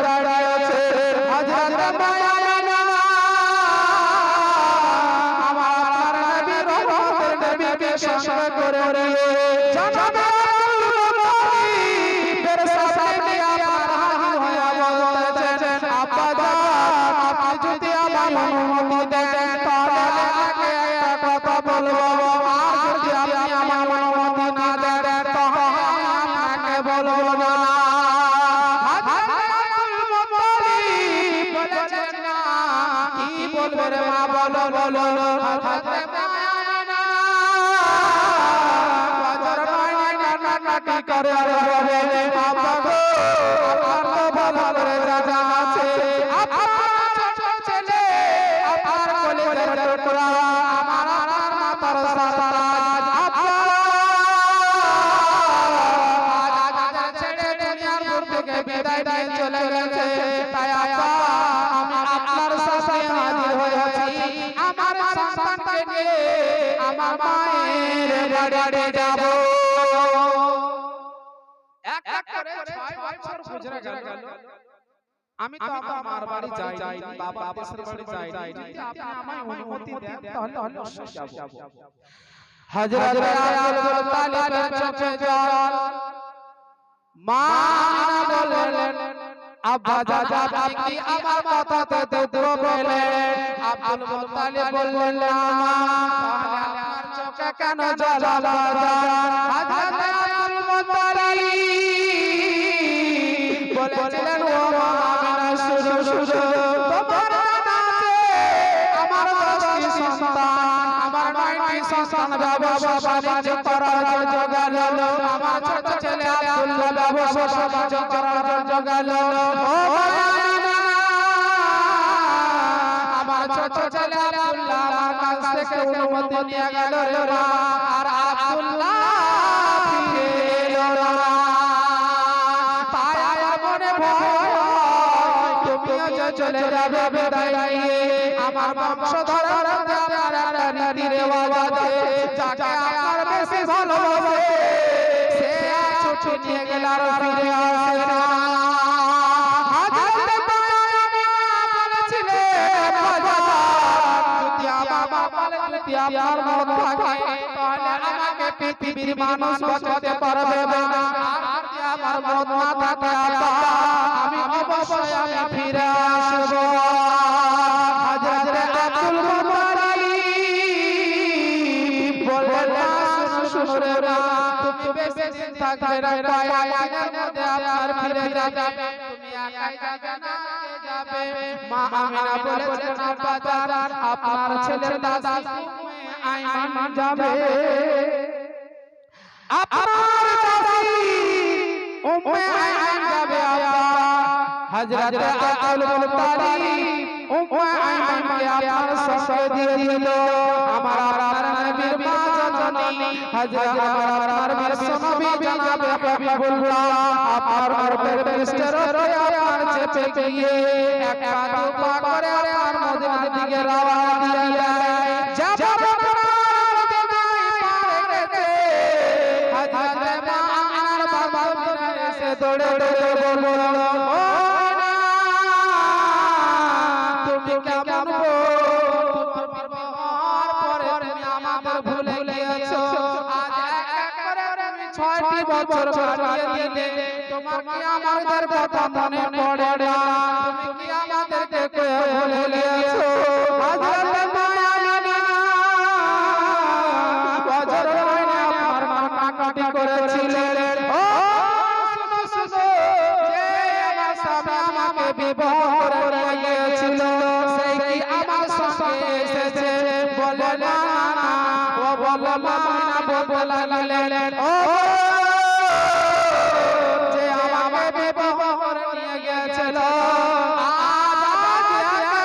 দাঁড়িয়েছে হযরত মায়া আমার নবী রহমতের নবীকে সঙ্গে করে জানাবে ফের সামনে আপনার হাজির হয়ে বলতেছেন আব্বা জান আপনি যদি আমার অনুমতি দেন তাহলে আগে একটা কথা বলবো আর যদি আপনি আমার অনুমতি না দেন তাহলে আপনাকে বলবো না চলে গেছে তাই আমি আপনার সাথে হাজির হয়েছি আমার সন্তানকে নিয়ে আমার মায়ের বাড়ি যাব এক এক করে 6 বছর গুজরে গেল আমি তো আমার মার বাড়ি যাই বাবা দেশের বাড়ি যাই যদি আপনি আমায় অনুমতি দেন তাহলে অবশ্যই যাব হযরত আব্দুল তালিবের চোখে জল মা বললেন আব্বা দাদা আপনি কি আমার কথাতে দুঃখ পেলেন আব্দুল মুত্তালিব বললেন না মা তাহলে আমার চোখে কেন জল হযরত আব্দুল মুত্তালিব বলেছিলেন ও মা আমিনা শুধু তোমার দাদা আছে আমার 10টি সন্তান আমার 9টি সন্তান ব্যবসা বাণিজ্য করার জন্য গেল আমার ছোট ছেলে আব্দুল্লাহ ব্যবসা বাণিজ্য করার জন্য গেল ও মায়ানা আমার ছোট ছেলে আব্দুল্লাহ আমার কাছ থেকে অনুমতি নিয়ে গেল রে মা আর আব্দুল্লাহ ফিরে এলো না তাই মনে ভয় তুমিও যে চলে যাবে বিদায় নিয়ে আমার বংশধর আপনার নীতি রেওয়াজ যাকে আমার বেশি ভালোবাসে সে ছুটি নিয়ে গেল আর ফিরে আসে না আমার মত থাকে তাহলে আমাকে পৃথিবীর মানুষ বাঁচাতে পারবে না আর আমার মত না থাকে আমি অবশ্যই আমি ফিরে আসব হযরত আব্দুল মুত্তালিব বললেন শুনো রে তুমি বেশি দিন থাকবে না কয়েকদিনের মধ্যে আপনার ফিরে যাবে তুমি একাই যাবে না যাবে মা আমিনা বলেছেন আব্বা জান আপনার ছেলের দাদা আইমান যাবে আপনার দাদি উম্মে আইমান যাবে আব্বা হযরত আব্দুল মুত্তালিব উম্মে আইমানকে আপনার সঙ্গে দিয়ে দিল আমার আপনার নবীর মা জননী হযরত আমার বিশ্বনবী জনাবে হাবিবুল্লাহ আপনার মরদের পৃষ্ঠের উপরে আপনার চেপে গিয়ে এক পা দু পা করে আপনার মদিনার দিকে রওনা দিলেন যাব দৌড়ে দৌড়ে বলবো ও না তুমি কেমন গো তোমার বিবাহর পরে তুমি আমাদের ভুলে গিয়েছো আজ এক এক করে তুমি 6টি বছর কাটিয়ে দিলে তোমার কি আমাদের কথা মনে পড়ে না তুমি কি আমাদেরকে ভুলে গিয়েছো হযরত মায়ানা বছর হয়নি আপনার কাটাকাটি করেছিলেন ও বিবাহ করে গিয়েছিল সেই কি আমার সঙ্গে এসেছে বলে না ও বলে মামিনা বলতে লাগলেন ও যে আমাকে বিবাহ করে নিয়ে গিয়েছিল আজ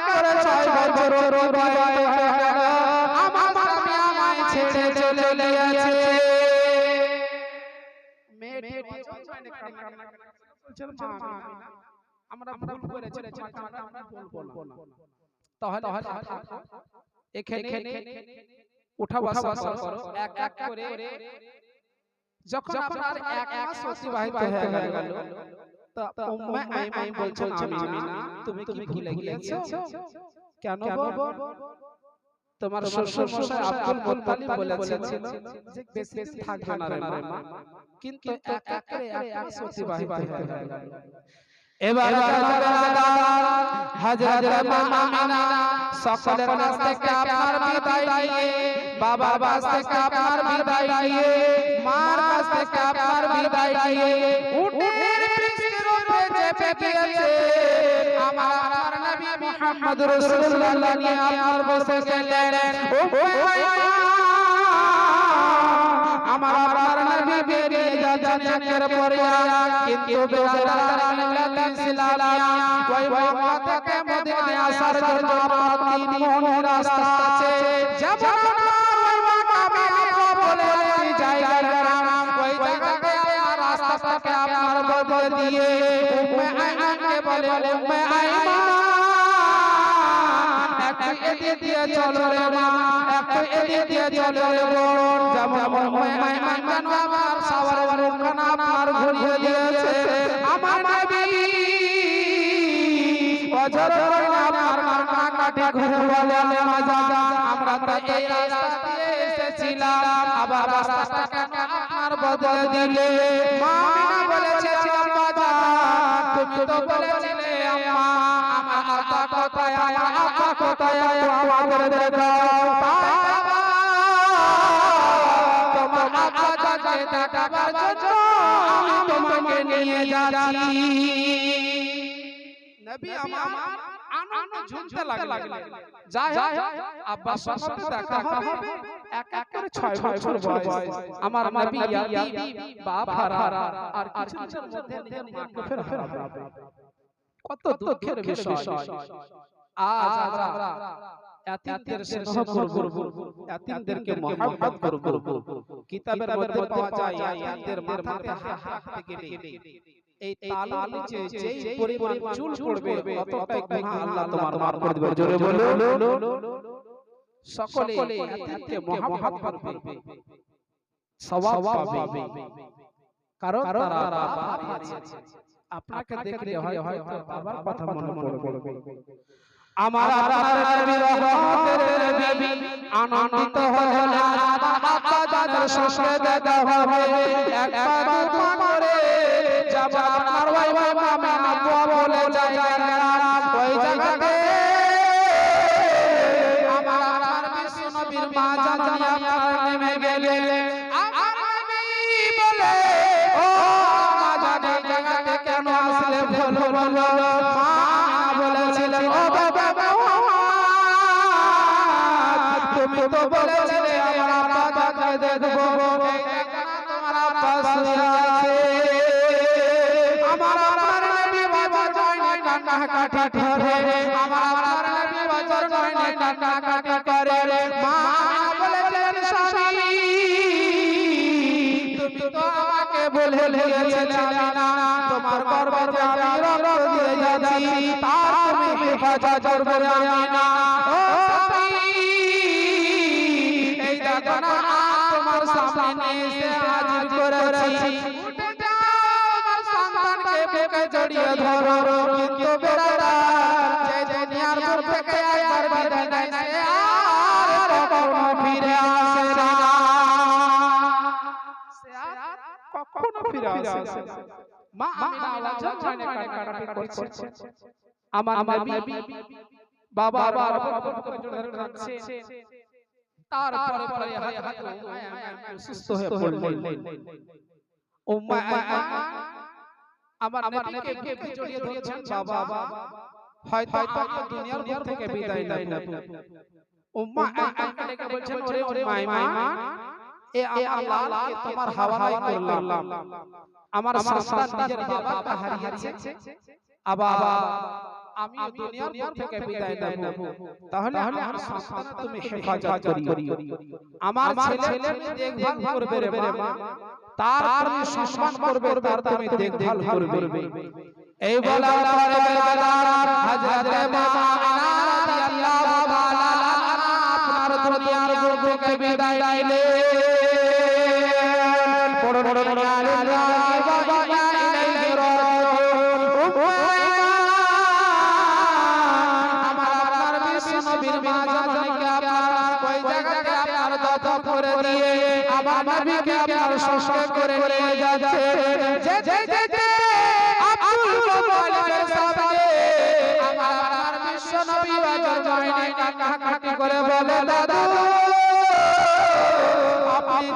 করে 6 বছর অতিবাহিত হয়ে গেল আমার স্বামী আমায় ছেড়ে চলে গিয়েছে মেয়েটি কান্না করছে মা আমিনা আমরা ভুল করেছি আমরা বলবো না তাহলে এখানে উঠা বসা করো এক এক করে যখন আপনার এক মাস অতিবাহিত হয়ে গেল তো উম্মে আইমান বলছেন আমিনা তুমি কি ভুলে গিয়েছো? কেন গো? তোমার শ্বশুর মশাই আব্দুল মুত্তালিব বলেছিল যে বেশি দিন থাকবে না রে মা, কিন্তু এক এক করে এক মাস অতিবাহিত হয়ে গেল। এবার হযরত আমিনা সকলের কাছ থেকে আপনার বিদায় নিয়ে, বাবার কাছ থেকে আপনার বিদায় নিয়ে, মার কাছ থেকে আপনার বিদায় নিয়ে উটের পিঠের উপরে চেপে গিয়েছে আমার নবী মুহাম্মদ রাসূলুল্লাহ নিয়ে আপনার বসে গেলেন। আমার নবী বেরিয়ে যাচ্ছেন একের পর এক, কিন্তু বেচারা মিল্লাত ইসলামিয়া ওই মক্কা থেকে মদিনায় আসার জন্য আমার 3 মণ রাস্তা আছে। যেমন ওই মাকামে বলে একটি জায়গার নাম, ওই জায়গাতে আপনার রাস্তাটাকে আপনার বদলে দিয়ে উম্মে আইমানকে বলে উম্মে আইমান একটু এদিকে দিয়ে চলো রে মা, একটু এদিকে দিয়ে চলো রে বোন। যেমন উম্মে আইমান কেন আমার সাওয়ার মুখখানা আপনার ঘুরিয়ে দিয়েছে, আমার নবী অজর করে আপনার কাটা ঘুরে বলে মাজা আমরা তো এই রাস্তা দিয়ে এসেছিলাম, আবার রাস্তাটা কেন আপনার বদলে দিলে? মা বলেছে আব্বা তুমি তো বলেছিলে আম্মা আমার আব্বা কোথায়, আমার আব্বা কোথায়, আমাদের দেখাও। তোমার আব্বা যাকে দেখাবার জন্য আমি তোমাকে নিয়ে যাচ্ছি। নবী আমার আনন্দ ঝুমতে লাগলেন। যাই আব্বার সাথে দেখা হবে, এক এক করে 6 বছর বয়স আমার নবী ইয়াতিম বাপ হারা আর কিছুদিনের মধ্যে নিজের মাকে ফের হারাবে। কত দুঃখের বিষয়। আজ আমরা ইয়াতিমদের স্নেহ করব, ইয়াতিমদেরকে মহব্বত করব। কিতাবের মধ্যে পাওয়া যায় ইয়াতিমদের মাথায় হাত থেকে গেলে এই তালুর নিচে যেই পরিমাণ চুল পড়বে ততটাই গুনাহ আল্লাহ তোমার মাফ করে দিবেন। জোরে বলো সকলে ইয়াতিমকে মহব্বত করবে, সওয়াব পাবে, কারণ তারা বাবা হারিয়েছে। আপনাকে দেখলে হয়তো বাবার কথা মনে পড়বে। আমার আপনার নবী রহমতের নবী আনন্দিত হলেন, আব্বা জানের সঙ্গে দেখা হবে। একবার দোয়া করে যাব আপনার ওই মামা আব্বা বলে জায়গার ওই জায়গাতে আমার বিশ্ব নবীর মা জানি আপনার নেমে গেলেন। আমার নবী বলে ও মা জানি জায়গাতে কেন আসলে বলো বলো। মা বলেছিলেন ও বাবা তুমি তো বলেছিলে আমার আব্বাকে দেখবো, এই দেখো তোমার আব্বা শুয়ে আছে। আমার আপনার নবী বাবা জয়নি কান্না কাটি করে, আমার আপনার নবী বাবা জয়নি কান্না কাটি করে। মা বলেছিলেন স্বামী তুমি তো আমাকে বলে গিয়েছিলে না তোমার গর্ভে আমি রক্ত দিয়ে যাচ্ছি, তার তুমি হেফাজত করবে না। ও স্বামী এই দেখো না তোমার সামনে এসে হাজির করেছি, উঠে যাও আমার সন্তানকে বুকে জড়িয়ে ধরো। কিন্তু বেড়ারা যে দুনিয়ার বুক থেকে একবার বিদায় নেয় আর কখনো ফিরে আসে না, সে আর কখনো ফিরে আসে না। মা আমিনা আওয়াজ জয়নে কান্নাকাটি করছে। আমার নবী বাবা বুকে জড়িয়ে রাখছে। তারপরে পরে হাত সুস্থ হয়ে পড়লেন। উম্মে আইমান আমার নবীকে বুকে জড়িয়ে ধরেছেন। বাবা হয়তো আপনি দুনিয়ার বুক থেকে বিদায় নেব। উম্মে আইমানকে বলছেন ওরে আইমান এ আল্লাহকে তোমার হাওয়ালাই করলাম, আমার সন্তান নিজের বাবাকে হারিয়েছে, আবার আমি দুনিয়ার বুক থেকে বিদায় নেব, তাহলে আমার সন্তান তুমি হেফাজত করিও, আমার ছেলের দেখভাল করবে রে মা, তার তুমি সম্মান করবে, তার তুমি দেখভাল করবে। এই বলার পরে হযরত মা আমিনা রাদিয়াল্লাহু তাআলা আপনার দুনিয়ার বুক থেকে বিদায় নিলেন। পড়ো বাবা ইলাইহি রাজিউন। করে দিয়ে আমার নবীকে আপনার সঙ্গে করে নিয়ে যাচ্ছে যে আব্দুল মুত্তালিবের সামনে আমার বিশ্ব নবী বাজার মাইনে কান্নাকাটি করে বলে দাদা আপনি